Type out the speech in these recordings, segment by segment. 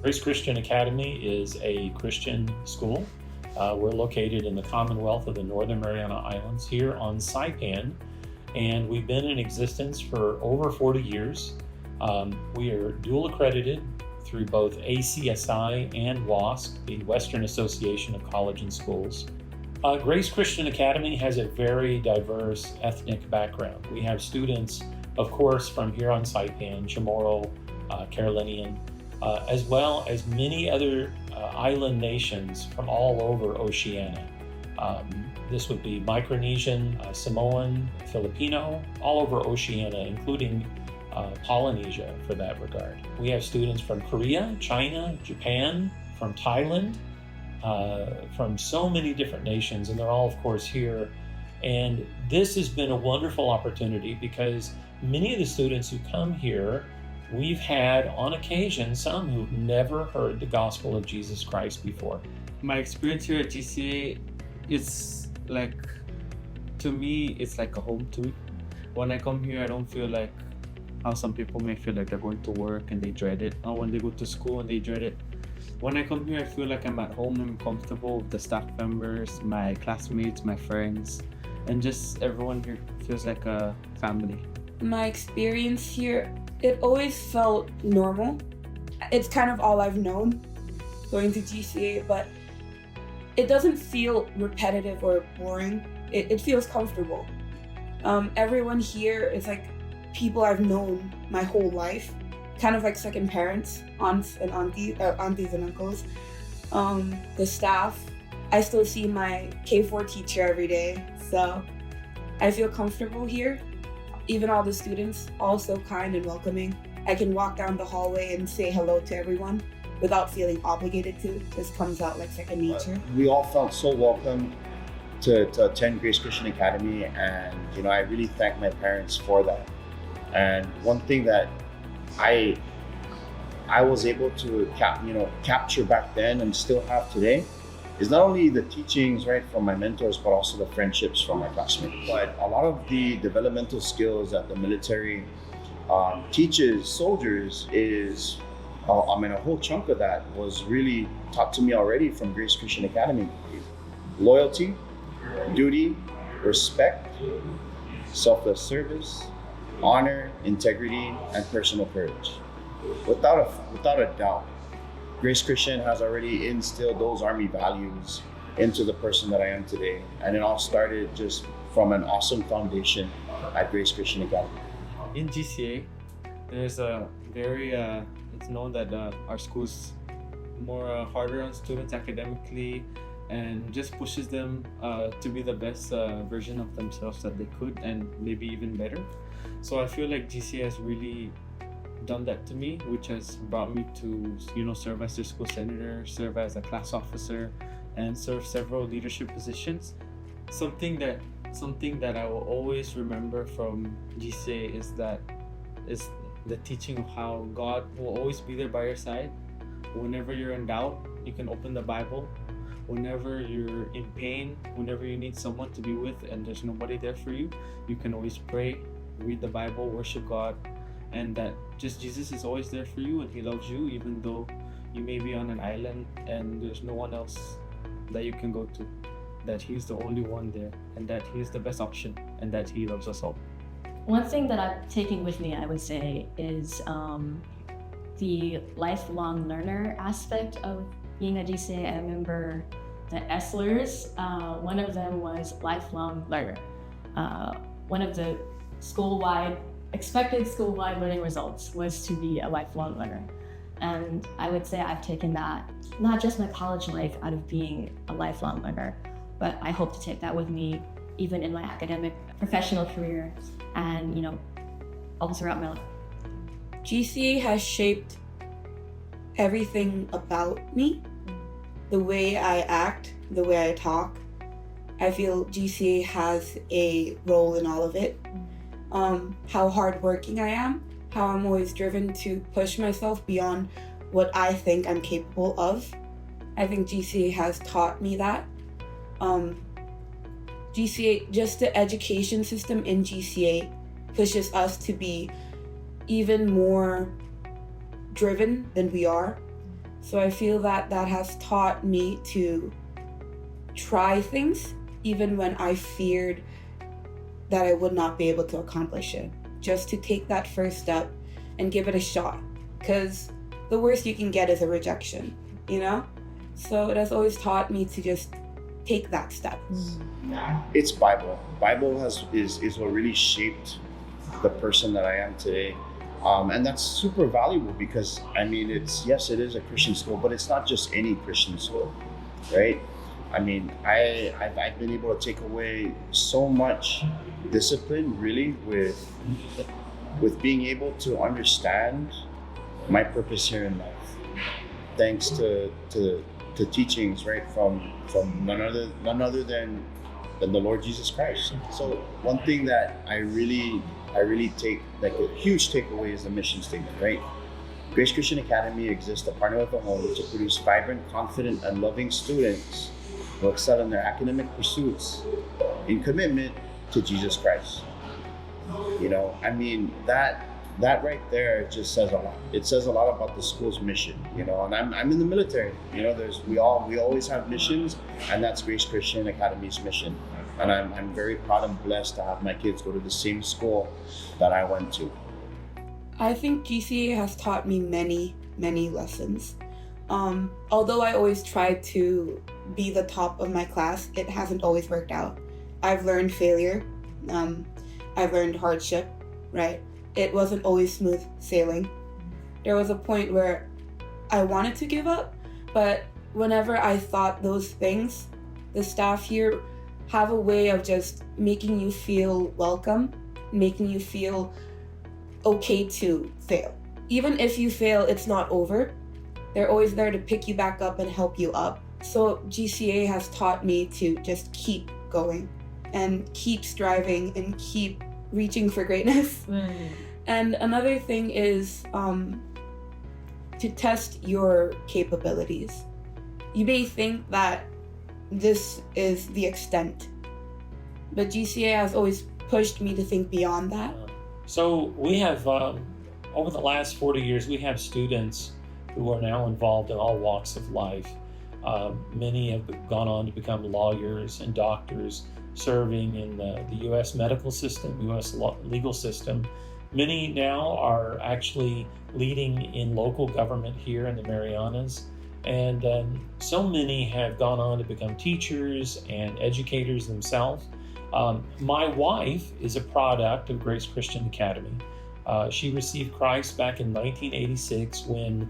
Grace Christian Academy is a Christian school. We're located in the Commonwealth of the Northern Mariana Islands here on Saipan, and we've been in existence for over 40 years. We are dual accredited through both ACSI and WASC, the Western Association of College and Schools. Grace Christian Academy has a very diverse ethnic background. We have students, of course, from here on Saipan, Chamorro, Carolinian, as well as many other island nations from all over Oceania. This would be Micronesian, Samoan, Filipino, all over Oceania, including Polynesia for that regard. We have students from Korea, China, Japan, from Thailand, from so many different nations, and they're all, of course, here. And this has been a wonderful opportunity because many of the students who come here, we've had on occasion some who've never heard the gospel of Jesus Christ before. My experience here at GCA is like, to me, it's like a home to me. When I come here, I don't feel like how some people may feel like they're going to work and they dread it, or when they go to school and they dread it. When I come here, I feel like I'm at home, I'm comfortable with the staff members, my classmates, my friends, and just everyone here feels like a family. My experience here, it always felt normal. It's kind of all I've known going to GCA, but it doesn't feel repetitive or boring. It feels comfortable. Everyone here is like people I've known my whole life, kind of like second parents, aunts and aunties and uncles. The staff, I still see my K4 teacher every day, so I feel comfortable here. Even all the students, all so kind and welcoming. I can walk down the hallway and say hello to everyone without feeling obligated to. It just comes out like second nature. We all felt so welcome to attend Grace Christian Academy, and I really thank my parents for that. And one thing that I was able to capture back then and still have today is not only the teachings, right, from my mentors, but also the friendships from my classmates. But a lot of the developmental skills that the military teaches soldiers is, a whole chunk of that was really taught to me already from Grace Christian Academy. Loyalty, duty, respect, selfless service, honor, integrity, and personal courage. Without a doubt, Grace Christian has already instilled those Army values into the person that I am today. And it all started just from an awesome foundation at Grace Christian Academy. In GCA, there's a very, it's known that our school's more harder on students academically and just pushes them to be the best version of themselves that they could, and maybe even better. So I feel like GCA has really done that to me, which has brought me to serve as their school senator, serve as a class officer, and serve several leadership positions. Something that I will always remember from GCA is the teaching of how God will always be there by your side. Whenever you're in doubt, you can open the Bible. Whenever you're in pain, whenever you need someone to be with and there's nobody there for you, you can always pray, read the Bible, worship God, and that just Jesus is always there for you and He loves you even though you may be on an island and there's no one else that you can go to, that He's the only one there and that He is the best option and that He loves us all. One thing that I'm taking with me, I would say, is the lifelong learner aspect of being at GCA. I remember the Esslers, one of them was lifelong learner. One of the expected school-wide learning results was to be a lifelong learner. And I would say I've taken that, not just my college life, out of being a lifelong learner, but I hope to take that with me even in my academic, professional career, and all throughout my life. GCA has shaped everything about me. The way I act, the way I talk. I feel GCA has a role in all of it. How hardworking I am, how I'm always driven to push myself beyond what I think I'm capable of. I think GCA has taught me that. GCA, just the education system in GCA pushes us to be even more driven than we are. So I feel that that has taught me to try things even when I feared that I would not be able to accomplish it. Just to take that first step and give it a shot. Because the worst you can get is a rejection, you know? So it has always taught me to just take that step. It's Bible. Bible is what really shaped the person that I am today. And that's super valuable because, I mean, it is a Christian school, but it's not just any Christian school, right? I mean, I've been able to take away so much discipline, really, with being able to understand my purpose here in life, thanks to teachings, right, from none other than the Lord Jesus Christ. So one thing that I really take, like a huge takeaway, is the mission statement, right? Grace Christian Academy exists to partner with the home to produce vibrant, confident, and loving students who excel in their academic pursuits in commitment to Jesus Christ. You know, I mean, that right there just says a lot. It says a lot about the school's mission, you know, and I'm in the military, you know, we always have missions, and that's Grace Christian Academy's mission. And I'm very proud and blessed to have my kids go to the same school that I went to. I think GCA has taught me many, many lessons. Although I always tried to be the top of my class, it hasn't always worked out. I've learned failure. I've learned hardship, right? It wasn't always smooth sailing. There was a point where I wanted to give up, but whenever I thought those things, the staff here have a way of just making you feel welcome, making you feel okay to fail. Even if you fail, it's not over. They're always there to pick you back up and help you up. So GCA has taught me to just keep going and keep striving and keep reaching for greatness. And another thing is to test your capabilities. You may think that this is the extent, but GCA has always pushed me to think beyond that. So we have, over the last 40 years, we have students who are now involved in all walks of life. Many have gone on to become lawyers and doctors, serving in the U.S. medical system, U.S. legal system. Many now are actually leading in local government here in the Marianas. And so many have gone on to become teachers and educators themselves. My wife is a product of Grace Christian Academy. She received Christ back in 1986 when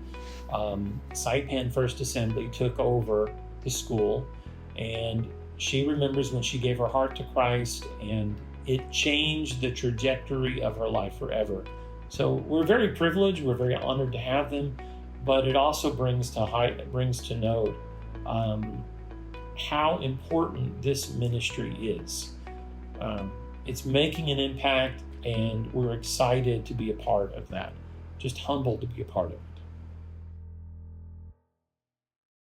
Saipan First Assembly took over the school. And she remembers when she gave her heart to Christ, and it changed the trajectory of her life forever. So we're very privileged, we're very honored to have them, but it also brings to note how important this ministry is. It's making an impact, and we're excited to be a part of that. Just humbled to be a part of it.